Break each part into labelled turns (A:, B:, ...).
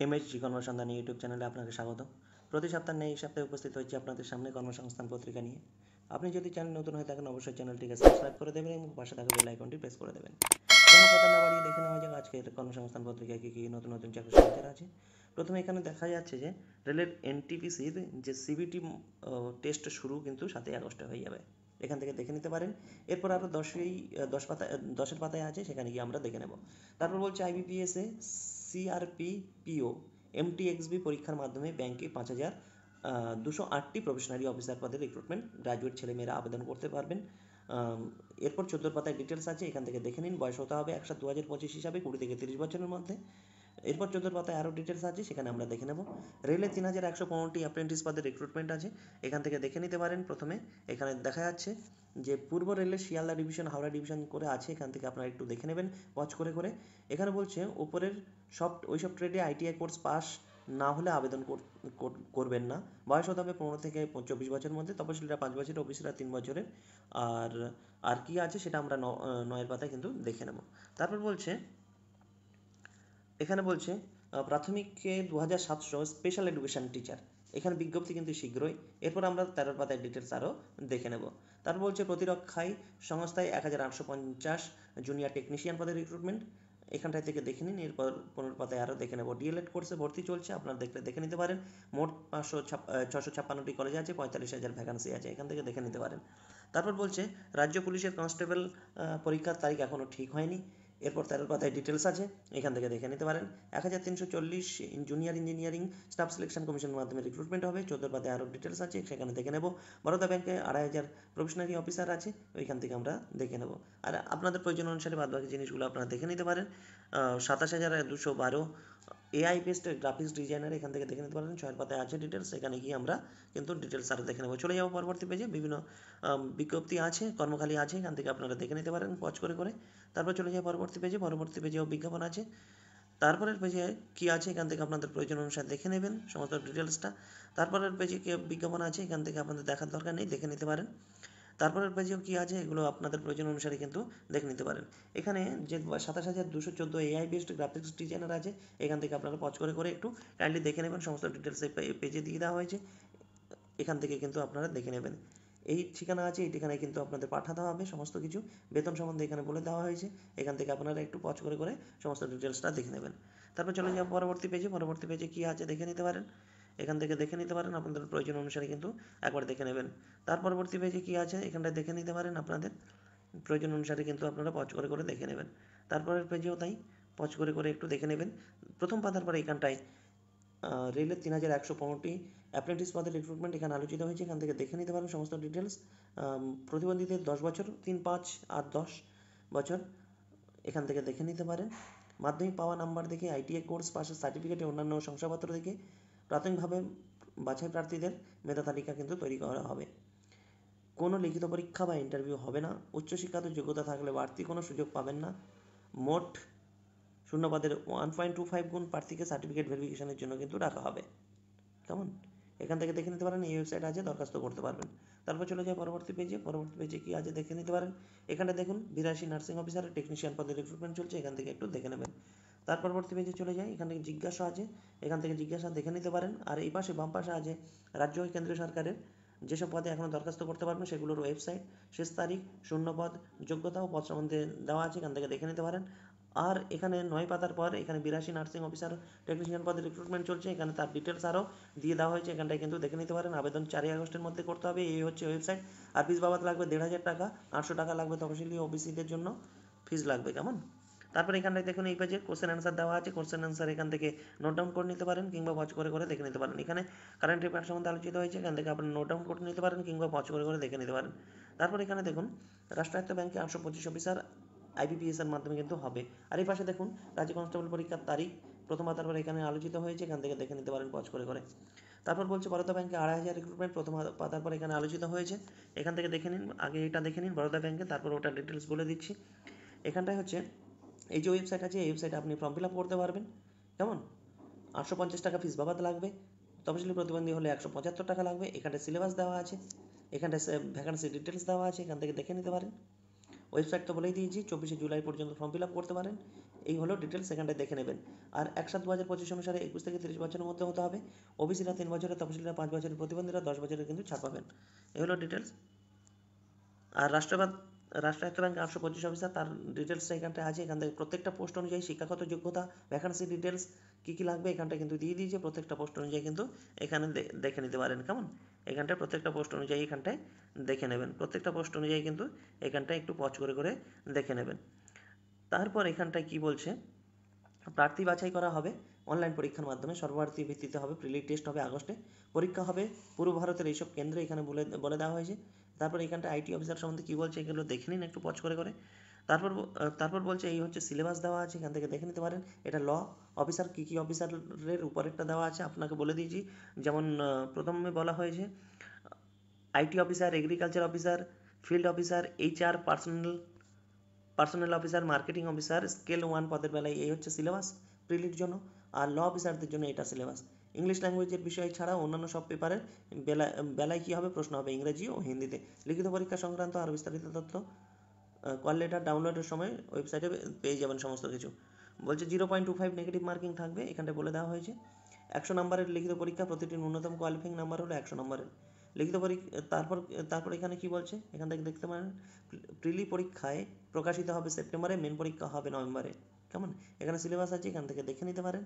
A: MSG কর্মসন্ধানী YouTube চ্যানেলে আপনাকে স্বাগত। প্রতি সপ্তাহে এই সপ্তাহে উপস্থিত হয়েছি আপনাদের সামনে কর্মসংস্থান পত্রিকা নিয়ে। আপনি যদি চ্যানেল নতুন হয়ে থাকেন অবশ্যই চ্যানেলটিকে সাবস্ক্রাইব করে দেবেন এবং পাশে থাকা বেল আইকনটি প্রেস করে দেবেন। কোনো কথা না বাড়িয়ে দেখে নেওয়া যাক আজকের কর্মসংস্থান পত্রিকায় কী কী নতুন নতুন চাকরির সমাচার আছে। প্রথমে এখানে দেখা যাচ্ছে যে রেলের এনটিপিসির যে সিবিটি টেস্ট শুরু কিন্তু 7ই আগস্টে হয়ে যাবে, এখান থেকে দেখে নিতে পারেন। এরপর আরও 10 পাতায় আছে, সেখানে গিয়ে আমরা দেখে নেব। তারপর বলছে আইবিপিএসে সিআরপিপিও এমটিএক্সবি পরীক্ষার মাধ্যমে ব্যাংকে 5,208টি প্রফেশনারি অফিসার পদে রিক্রুটমেন্ট, গ্রাজুয়েট ছেলেমেয়েরা আবেদন করতে পারবেন। এরপর 14 পাতায় ডিটেলস আছে, এখান থেকে দেখে নিন। বয়স হতে হবে 1/7/2025 হিসাবে 20 থেকে 30 বছরের মধ্যে। এরপর 14 পাতায় আরও ডিটেলস আছে, সেখানে আমরা দেখে নেব। রেলে 3,115টি অ্যাপ্রেন্টিস পদে রিক্রুটমেন্ট আছে, এখান থেকে দেখে নিতে পারেন। প্রথমে এখানে দেখা যাচ্ছে যে পূর্ব রেলের শিয়ালদা ডিভিশন, হাওড়া ডিভিশন করে আছে, এখান থেকে আপনারা একটু দেখে নেবেন ওয়াচ করে করে। এখানে বলছে ওপরের ওইসব ট্রেডে আইটিআই কোর্স পাস না হলে আবেদন করবেন না। বয়স হতে হবে 15 থেকে 24 বছরের মধ্যে, তপশিলীরা 5 বছরের, ওবিসিরা 3 বছরের। আর আর কি আছে সেটা আমরা 9 পাতায় কিন্তু দেখে নেব। তারপর বলছে এখানে বলছে প্রাথমিকে 2,700 স্পেশাল এডুকেশন টিচার, এখানে বিজ্ঞপ্তি কিন্তু শীঘ্রই। এরপর আমরা 13 পাতায় ডিটেলস আরও দেখে নেব। তারপর বলছে প্রতিরক্ষায় সংস্থায় 1,850 জুনিয়র টেকনিশিয়ান পদে রিক্রুটমেন্ট, এখানটায় থেকে দেখে নিন। এরপর 15 পাতায় আরও দেখে নেব। ডিএলএড কোর্সে ভর্তি চলছে, আপনারা দেখে নিতে পারেন। মোট 656টি কলেজ আছে, 45,000 ভ্যাকান্সি আছে, এখান থেকে দেখে নিতে পারেন। তারপর বলছে রাজ্য পুলিশের কনস্টেবল পরীক্ষার তারিখ এখনও ঠিক হয়নি। এরপর 13 পাতায় ডিটেলস আছে, এখান থেকে দেখে নিতে পারেন। 1,340 জুনিয়র ইঞ্জিনিয়ারিং স্টাফ সিলেকশন কমিশনের মাধ্যমে রিক্রুটমেন্ট হবে, 14 পাতায় আরও ডিটেলস আছে, সেখানে দেখে নেব। বরোদা ব্যাংকে 2,500 প্রফেশনারি অফিসার আছে, ওইখান থেকে আমরা দেখে নেব। আর আপনাদের প্রয়োজন অনুসারে বাদবাকি জিনিসগুলো আপনারা দেখে নিতে পারেন। 27,212 এআই বেসড গ্রাফিক্স ডিজাইনার, এখান থেকে দেখে নিতে পারেন। 6 পাতায় আছে ডিটেলস, এখানে গিয়ে আমরা কিন্তু ডিটেলস আরও দেখে নেব। চলে যাবো পরবর্তী পেজে। বিভিন্ন বিজ্ঞপ্তি আছে, কর্মখালি আছে, এখান থেকে আপনারা দেখে নিতে পারেন ওয়াচ করে করে। তারপর চলে যায় পরবর্তী পেজেও বিজ্ঞাপন আছে। তারপরের পেজে কী আছে এখান থেকে আপনাদের প্রয়োজন অনুসারে দেখে নেবেন সমস্ত ডিটেলসটা। তারপরের পেজে কী বিজ্ঞাপন আছে এখান থেকে আপনাদের দেখার দরকার নেই, দেখে নিতে পারেন। তারপরের পেজেও কী আছে এগুলো আপনাদের প্রয়োজন অনুসারে কিন্তু দেখে নিতে পারেন। এখানে যে 27,214 এআই বেসড গ্রাফিক্স ডিজাইনার আছে, এখান থেকে আপনারা পজ করে করে একটু কাইন্ডলি দেখে নেবেন। সমস্ত ডিটেলস এই পেজে দিয়ে দেওয়া হয়েছে, এখান থেকে কিন্তু আপনারা দেখে নেবেন। এই ঠিকানা আছে, এই ঠিকানায় কিন্তু আপনাদের পাঠাতে হবে সমস্ত কিছু। বেতন সম্বন্ধে এখানে বলে দেওয়া হয়েছে, এখান থেকে আপনারা একটু পজ করে করে সমস্ত ডিটেলসটা দেখে নেবেন। তারপর চলে যাব পরবর্তী পেজে কী আছে দেখে নিতে পারেন, এখান থেকে দেখে নিতে পারেন। আপনাদের প্রয়োজন অনুসারে কিন্তু একবার দেখে নেবেন। তার পরবর্তী পেজে কী আছে এখানটায় দেখে নিতে পারেন, আপনাদের প্রয়োজন অনুসারে কিন্তু আপনারা পজ করে করে দেখে নেবেন। তারপরের পেজেও তাই পজ করে করে একটু দেখে নেবেন। প্রথম পাতার পরে এখানটায় রেলের 3,115টি অ্যাপ্রেন্টিস পদের রিক্রুটমেন্ট এখানে আলোচিত হয়েছে, এখান থেকে দেখে নিতে পারেন সমস্ত ডিটেলস। প্রতিবন্ধীদের 10 বছর, 3, 5 আর 10 বছর, এখান থেকে দেখে নিতে পারেন। মাধ্যমিক পাওয়া নাম্বার দেখে, আইটিআই কোর্স পাশের সার্টিফিকেটে, অন্যান্য শংসাপত্র দেখে প্রাথমিকভাবে বাছাই প্রার্থীদের মেধা তালিকা কিন্তু তৈরি করা হবে। কোনো লিখিত পরীক্ষা বা ইন্টারভিউ হবে না। উচ্চশিক্ষাতে যোগ্যতা থাকলে বাড়তি কোনো সুযোগ পাবেন না। মোট শূন্যপদের 1.25 গুণ প্রার্থীকে সার্টিফিকেট ভেরিফিকেশনের জন্য কিন্তু রাখা হবে। কেমন, এখান থেকে দেখে নিতে পারেন। এই ওয়েবসাইট আছে, দরখাস্ত করতে পারবেন। তারপর চলে যায় পরবর্তী পেজে কী আছে দেখে নিতে পারেন। এখানে দেখুন 82 নার্সিং অফিসারের টেকনিশিয়ান পদে রিক্রুটমেন্ট চলছে, এখান থেকে একটু দেখে নেবেন। তার পরবর্তী পেজে চলে যায়, এখান থেকে জিজ্ঞাসা আছে, এখান থেকে জিজ্ঞাসা দেখে নিতে পারেন। আর এই পাশে বাম পাশে আছে রাজ্য ও কেন্দ্রীয় সরকারের যেসব পদে এখনও দরখাস্ত করতে পারবেন সেগুলোর ওয়েবসাইট, শেষ তারিখ, শূন্যপদ, যোগ্যতা ও পদ সম্বন্ধে দেওয়া আছে, এখান থেকে দেখে নিতে পারেন। আর এখানে 9 পাতার পর এখানে 82 নার্সিং অফিসার টেকনিশিয়ান পদে রিক্রুটমেন্ট চলছে, এখানে তার ডিটেলস আরও দিয়ে দেওয়া হয়েছে, এখানটায় কিন্তু দেখে নিতে পারেন। আবেদন 4 আগস্টের মধ্যে করতে হবে, এই হচ্ছে ওয়েবসাইট। আর ফিস বাবদ লাগবে 1,500 টাকা, 800 টাকা লাগবে তপশিলি ওবিসিদের জন্য ফিস লাগবে। কেমন, তারপর এখানটায় দেখুন এই পেজে কোশ্চেন অ্যান্সার দেওয়া আছে, কোশ্চেন অ্যান্সার এখান থেকে নোট ডাউন করে নিতে পারেন কিংবা ওয়াচ করে করে দেখে নিতে পারেন। এখানে কারেন্ট অ্যাফেয়ার্স সম্বন্ধে আলোচিত হয়েছে, এখান থেকে আপনি নোট ডাউন করে নিতে পারেন কিংবা ওয়াচ করে করে দেখে নিতে পারেন। তারপর এখানে দেখুন রাষ্ট্রায়ত্ত ব্যাংকে 825 অফিসার আইবিপিএসের মাধ্যমে কিন্তু হবে। আর এই পাশে দেখুন রাজ্য কনস্টেবল পরীক্ষার তারিখ, প্রথম পাতার পরে এখানে আলোচিত হয়েছে, এখান থেকে দেখে নিতে পারেন ওয়াচ করে করে। তারপর বলছে বরোদা ব্যাংকে 2,500 রিক্রুটমেন্ট, প্রথম পাতার পর এখানে আলোচিত হয়েছে, এখান থেকে দেখে নিন। আগে এটা দেখে নিন বরোদা ব্যাংকে, তারপর ওটা ডিটেলস বলে দিচ্ছি। এখানটায় হচ্ছে এই যে ওয়েবসাইট আছে, এই ওয়েবসাইটে আপনি ফর্ম ফিল আপ করতে পারবেন। কেমন, 850 টাকা ফিস বাবদ লাগবে, তপশিলি প্রতিবন্ধী হলে 175 টাকা লাগবে। এখানে সিলেবাস দেওয়া আছে, এখানে ভ্যাকান্সি ডিটেলস দেওয়া আছে, এখান থেকে দেখে নিতে পারেন ওয়েবসাইট তো বলেই দিয়েছি, 24শে জুলাই পর্যন্ত ফর্ম ফিল আপ করতে পারেন। এই হলো ডিটেলস, এখানটায় দেখে নেবেন। আর 1/7/2025 অনুসারে 21 থেকে 30 বছরের মধ্যে হতে হবে। ওবিসিরা 3 বছরের, তফসিলিরা 5 বছরের, প্রতিবন্ধীরা 10 বছরের কিন্তু ছাড় পাবেন। এই হলো ডিটেলস। আর রাষ্ট্রায়ত্ত ব্যাংক 825 অফিসার, তার ডিটেলসটা এখানটায় আছে। এখান থেকে প্রত্যেকটা পোস্ট অনুযায়ী শিক্ষাগত যোগ্যতা, ভ্যাকান্সি ডিটেলস কী কী লাগবে এখানটায় কিন্তু দিয়ে দিয়েছে। প্রত্যেকটা পোস্ট অনুযায়ী কিন্তু এখানে দেখে নিতে পারেন। কেমন? এখানটায় প্রত্যেকটা পোস্ট অনুযায়ী এখানটায় দেখে নেবেন। প্রত্যেকটা পোস্ট অনুযায়ী কিন্তু এখানটায় একটু পজ করে করে দেখে নেবেন। তারপর এখানটায় কি বলছে, প্রার্থী বাছাই করা হবে অনলাইন পরীক্ষার মাধ্যমে, সর্বভারতীয় ভিত্তিতে হবে। প্রিলি টেস্ট হবে আগস্টে, পরীক্ষা হবে পূর্ব ভারতের এইসব কেন্দ্রে, এখানে বলে দেওয়া হয়েছে। তারপর এখানটা আইটি অফিসার সম্বন্ধে কী বলছে এগুলো দেখে নিন একটু পজ করে করে। তারপর বলছে এই হচ্ছে সিলেবাস দেওয়া আছে, এখান থেকে দেখে নিতে পারেন। এটা ল অফিসার, কী কী অফিসারের উপরেরটা দেওয়া আছে আপনাকে বলে দিয়েছি। যেমন প্রথমে বলা হয়েছে IT officer, agriculture officer, field officer, HR, personal officer, marketing officer, scale 1 পদের বেলায় এই হচ্ছে সিলেবাস প্রিলির জন্য। আর ল অফিসারদের জন্য এটা সিলেবাস। ইংলিশ ল্যাঙ্গুয়েজের বিষয় ছাড়া অন্যান্য সব পেপারের বেলায় কী হবে, প্রশ্ন হবে ইংরেজি ও হিন্দিতে। লিখিত পরীক্ষা সংক্রান্ত আরও বিস্তারিত তথ্য কল লেটার ডাউনলোডের সময় ওয়েবসাইটে পেয়ে যাবেন সমস্ত কিছু। বলছে 0.25 নেগেটিভ মার্কিং থাকবে, এখানটা বলে দেওয়া হয়েছে। 100 নম্বরের লিখিত পরীক্ষা, প্রতিটি ন্যূনতম কোয়ালিফাইং নাম্বার হলো 100 নম্বরের লিখিত পরীক্ষা। তারপর এখানে কি বলছে, এখান থেকে দেখতে পারেন প্রিলি পরীক্ষায় প্রকাশিত হবে সেপ্টেম্বরে, মেন পরীক্ষা হবে নভেম্বরে। কেমন? এখানে সিলেবাস আছে, এখান থেকে দেখে নিতে পারেন।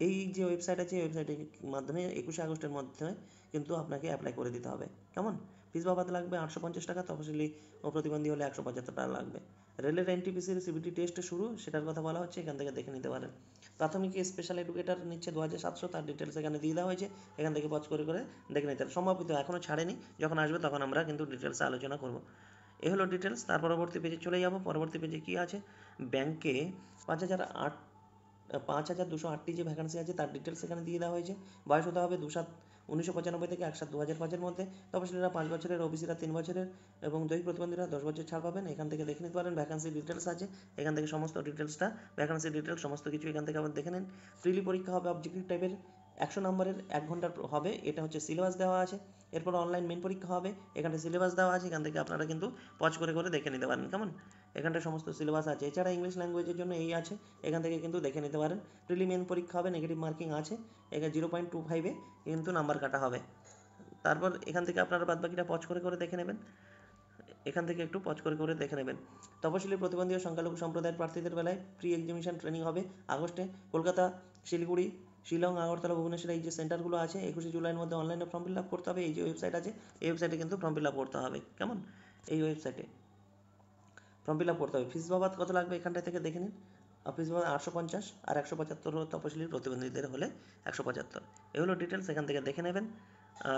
A: এই যে ওয়েবসাইট আছে, ওয়েবসাইটের মাধ্যমে 21শে আগস্টের মধ্যে কিন্তু আপনাকে অ্যাপ্লাই করে দিতে হবে। কেমন? ফিস বাবদ লাগবে 850 টাকা, তফসিলি ও প্রতিবন্ধী হলে 175 টাকা লাগবে। রেলের NTPCর CBT টেস্ট শুরু, সেটার কথা বলা হচ্ছে, এখান থেকে দেখে নিতে পারেন। প্রাথমিক স্পেশাল এডুকেটার নিচ্ছে 2700, তার ডিটেলস এখানে দিয়ে দেওয়া হয়েছে, এখান থেকে পজ করে করে দেখে নিতে পারেন। সম্ভবত এখনও ছাড়েনি, যখন আসবে তখন আমরা কিন্তু ডিটেলসে আলোচনা করব। এ হলো ডিটেলস। তার পরবর্তী পেজে চলে যাব। পরবর্তী পেজে কী আছে, ব্যাংকে 5208টি যে ভ্যাকান্সি আছে তার ডিটেলস এখানে দিয়ে দেওয়া হয়েছে। বয়স হতে হবে 2/7/1995 থেকে 1/7/2005 মধ্যে। তফসিলিরা 5 বছরের, ওবিসিরা 3 বছরের এবং দৈহিক প্রতিবন্ধীরা 10 বছর ছাড় পাবেন। এখান থেকে দেখে নিতে পারেন। ভ্যাকান্সি ডিটেলস আছে, এখান থেকে সমস্ত ডিটেলসটা, ভ্যাকান্সি ডিটেলস সমস্ত কিছু এখান থেকে আবার দেখে নিন। প্রিলি পরীক্ষা হবে অবজেক্টিভ টাইপের, 100 নম্বরের, 1 ঘন্টার হবে, এটা হচ্ছে সিলেবাস দেওয়া আছে। এরপর অনলাইন মেন পরীক্ষা হবে, এখানে সিলেবাস দেওয়া আছে, এখান থেকে আপনারা কিন্তু পজ করে করে দেখে নিতে পারেন। কেমন? এখানটা সমস্ত সিলেবাস আছে। এছাড়া ইংলিশ ল্যাঙ্গুয়েজের জন্য এই আছে, এখান থেকে কিন্তু দেখে নিতে পারেন। প্রিলি মেন পরীক্ষা হবে, নেগেটিভ মার্কিং আছে, এখানে 0.25-এ কিন্তু নাম্বার কাটা হবে। তারপর এখান থেকে আপনারা বাদবাকিটা পজ করে করে দেখে নেবেন। এখান থেকে একটু পজ করে করে দেখে নেবেন। তপশিলি, প্রতিবন্ধী ও সংখ্যালঘু সম্প্রদায়ের প্রার্থীদের বেলায় প্রি এক্সামিনেশন ট্রেনিং হবে আগস্টে। কলকাতা, শিলিগুড়ি, শিলং, আগরতলা, ভুবনেশ্বর এই যে সেন্টারগুলো আছে, 21শে জুলাইয়ের মধ্যে অনলাইনে ফর্ম ফিল আপ করতে হবে। এই যে ওয়েবসাইট আছে, এই ওয়েবসাইটে কিন্তু ফর্ম ফিল আপ করতে হবে। কেমন? এই ওয়েবসাইটে ফর্ম ফিল আপ করতে হবে। ফিস বাবদ কত লাগবে এখানটা থেকে দেখে নিন। ফিস বাবদ 850, আর 175 হলো তপশিলি প্রতিবন্ধীদের হলে 175। এ হলো ডিটেলস, এখান থেকে দেখে নেবেন।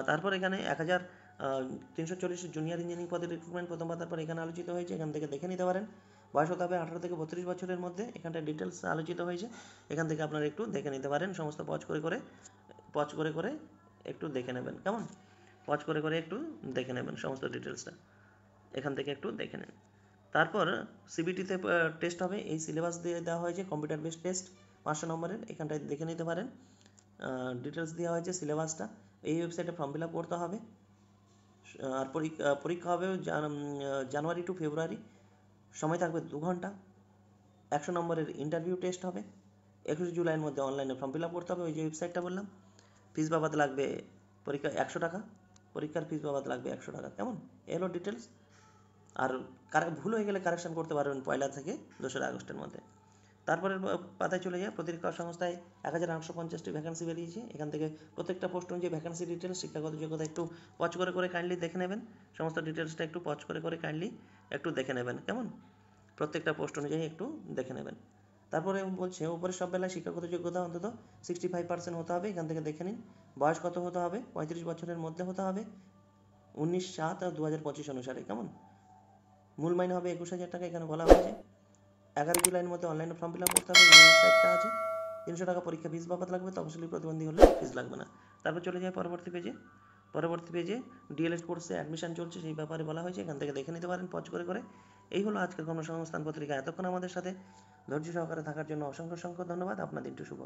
A: তারপর এখানে 1340 জুনিয়র ইঞ্জিনিয়ারিং পদের রিক্রুটমেন্ট প্রথম পাতার পর এখানে আলোচিত হয়েছে, এখান থেকে দেখে নিতে পারেন। বয়স হতে হবে 18 থেকে 32 বছরের মধ্যে, এখানটা ডিটেলস আলোচিত হয়েছে, এখান থেকে আপনারা একটু দেখে নিতে পারেন। সমস্ত পজ করে করে একটু দেখে নেবেন। কেমন? পজ করে করে একটু দেখে নেবেন সমস্ত ডিটেলসটা, এখান থেকে একটু দেখে নেন। তারপর সিবিটিতে টেস্ট হবে, এই সিলেবাস দিয়ে দেওয়া হয়েছে, কম্পিউটার বেসড টেস্ট 500 নম্বরের, এখানটায় দেখে নিতে পারেন। ডিটেলস দেওয়া হয়েছে সিলেবাসটা। এই ওয়েবসাইটে ফর্ম ফিল আপ করতে হবে। আর পরীক্ষা হবে জানুয়ারি টু ফেব্রুয়ারি, সময় থাকবে 2 ঘন্টা। 100 নম্বরের ইন্টারভিউ টেস্ট হবে। 21শে জুলাইয়ের মধ্যে অনলাইনে ফর্ম ফিল আপ করতে হবে, ওই যে ওয়েবসাইটটা বললাম। ফিস বাবদ লাগবে পরীক্ষা 100 টাকা, পরীক্ষার ফিস বাবদ লাগবে 100 টাকা। কেমন? এলো ডিটেলস। আর ভুল হয়ে গেলে কারেকশন করতে পারবেন 1 থেকে 2 আগস্টের মধ্যে। তারপরের পাতায় চলে যায়। প্রতিরক্ষা সংস্থায় 1850টি ভ্যাকান্সি বেরিয়েছে, এখান থেকে প্রত্যেকটা পোস্ট অনুযায়ী ভ্যাকান্সি ডিটেলস, শিক্ষাগত যোগ্যতা একটু পজ করে করে কাইন্ডলি দেখে নেবেন। সমস্ত ডিটেলসটা একটু পজ করে করে কাইন্ডলি একটু দেখে নেবেন। কেমন? প্রত্যেকটা পোস্ট অনুযায়ী একটু দেখে নেবেন। তারপরে বলছে উপরের সব বেলায় শিক্ষাগত যোগ্যতা অন্তত 65% হতে হবে, এখান থেকে দেখে নিন। বয়স কত হতে হবে? 35 বছরের মধ্যে হতে হবে, 19/7/2025 অনুসারে। কেমন? মূল মাইনে হবে 21,000 টাকা, এখানে বলা হয়েছে। 11 জুলাইয়ের মধ্যে অনলাইনে ফর্ম ফিল আপ করতে হবে, ওয়েবসাইটটা আছে। 300 টাকা পরীক্ষা ফিস বাবদ লাগবে, তফসিলি প্রতিবন্ধী হলে ফিস লাগবে না। তারপর চলে যায় পরবর্তী পেজে DLED কোর্সে অ্যাডমিশন চলছে, সেই ব্যাপারে বলা হয়েছে, এখান থেকে দেখে নিতে পারেন পজ করে করে। এই হলো আজকের কর্মসংস্থান পত্রিকা। এতক্ষণ আমাদের সাথে ধৈর্য সহকারে থাকার জন্য অসংখ্য ধন্যবাদ। আপনার দিনটি শুভ।